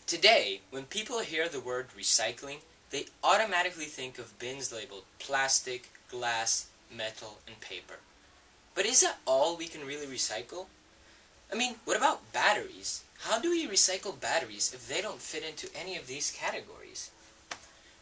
Today, when people hear the word recycling, they automatically think of bins labeled plastic, glass, metal, and paper. But is that all we can really recycle? I mean, what about batteries? How do we recycle batteries if they don't fit into any of these categories?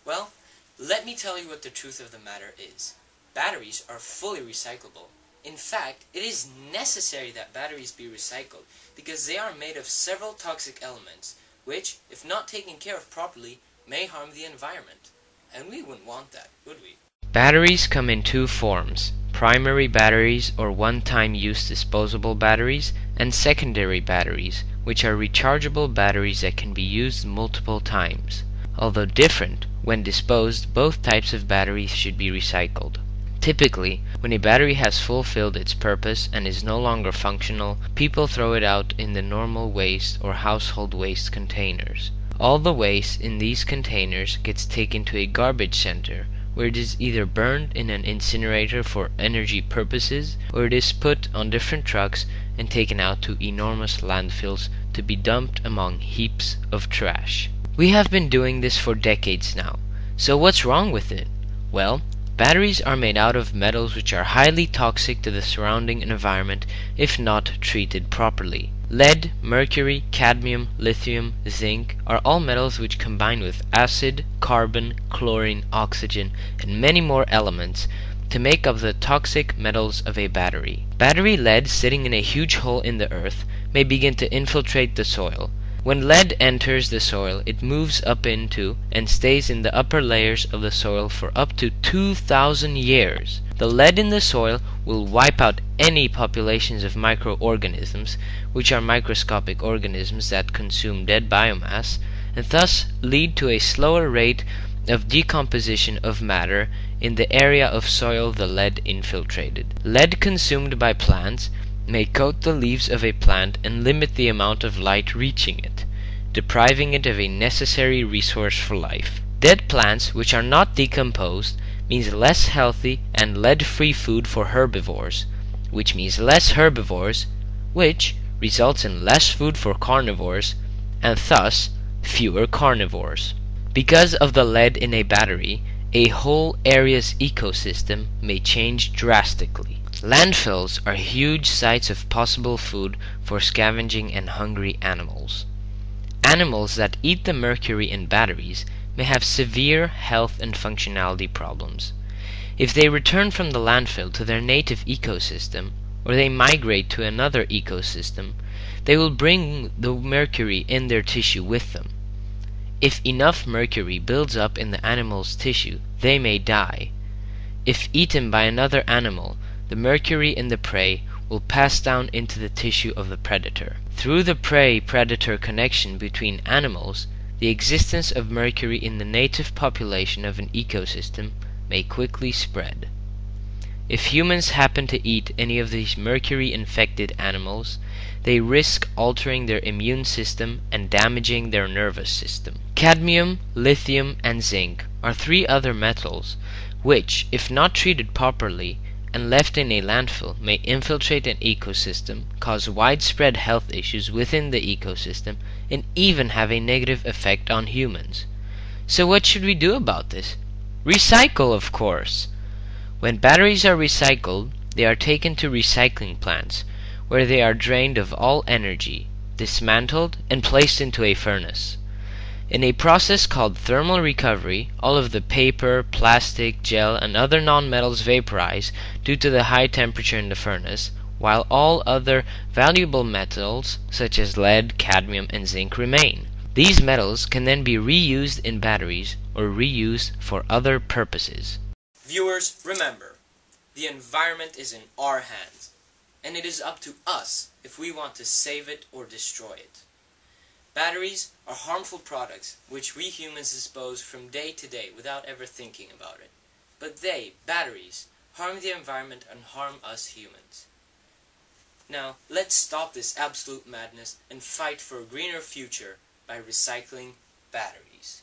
Well, let me tell you what the truth of the matter is. Batteries are fully recyclable. In fact, it is necessary that batteries be recycled because they are made of several toxic elements, which, if not taken care of properly, may harm the environment. And we wouldn't want that, would we? Batteries come in two forms: primary batteries or one-time use disposable batteries, and secondary batteries, which are rechargeable batteries that can be used multiple times. Although different, when disposed, both types of batteries should be recycled. Typically, when a battery has fulfilled its purpose and is no longer functional, people throw it out in the normal waste or household waste containers. All the waste in these containers gets taken to a garbage center, where it is either burned in an incinerator for energy purposes, or it is put on different trucks and taken out to enormous landfills to be dumped among heaps of trash. We have been doing this for decades now, so what's wrong with it? Well, batteries are made out of metals which are highly toxic to the surrounding environment if not treated properly. Lead, mercury, cadmium, lithium, zinc are all metals which combine with acid, carbon, chlorine, oxygen, and many more elements to make up the toxic metals of a battery. Battery lead sitting in a huge hole in the earth may begin to infiltrate the soil. When lead enters the soil, it moves up into and stays in the upper layers of the soil for up to 2,000 years. The lead in the soil will wipe out any populations of microorganisms, which are microscopic organisms that consume dead biomass, and thus lead to a slower rate of decomposition of matter in the area of soil the lead infiltrated. Lead consumed by plants may coat the leaves of a plant and limit the amount of light reaching it, depriving it of a necessary resource for life. Dead plants which are not decomposed means less healthy and lead-free food for herbivores, which means less herbivores, which results in less food for carnivores, and thus fewer carnivores. Because of the lead in a battery, a whole area's ecosystem may change drastically. Landfills are huge sites of possible food for scavenging and hungry animals. Animals that eat the mercury in batteries may have severe health and functionality problems. If they return from the landfill to their native ecosystem, or they migrate to another ecosystem, they will bring the mercury in their tissue with them. If enough mercury builds up in the animal's tissue, they may die. If eaten by another animal, the mercury in the prey will pass down into the tissue of the predator. Through the prey-predator connection between animals, the existence of mercury in the native population of an ecosystem may quickly spread. If humans happen to eat any of these mercury-infected animals, they risk altering their immune system and damaging their nervous system. Cadmium, lithium, and zinc are three other metals which, if not treated properly and left in a landfill, may infiltrate an ecosystem, cause widespread health issues within the ecosystem, and even have a negative effect on humans. So what should we do about this? Recycle, of course! When batteries are recycled, they are taken to recycling plants, where they are drained of all energy, dismantled, and placed into a furnace. In a process called thermal recovery, all of the paper, plastic, gel, and other non-metals vaporize due to the high temperature in the furnace, while all other valuable metals such as lead, cadmium, and zinc remain. These metals can then be reused in batteries or reused for other purposes. Viewers, remember, the environment is in our hands, and it is up to us if we want to save it or destroy it. Batteries are harmful products which we humans dispose from day to day without ever thinking about it. But they, batteries, harm the environment and harm us humans. Now, let's stop this absolute madness and fight for a greener future by recycling batteries.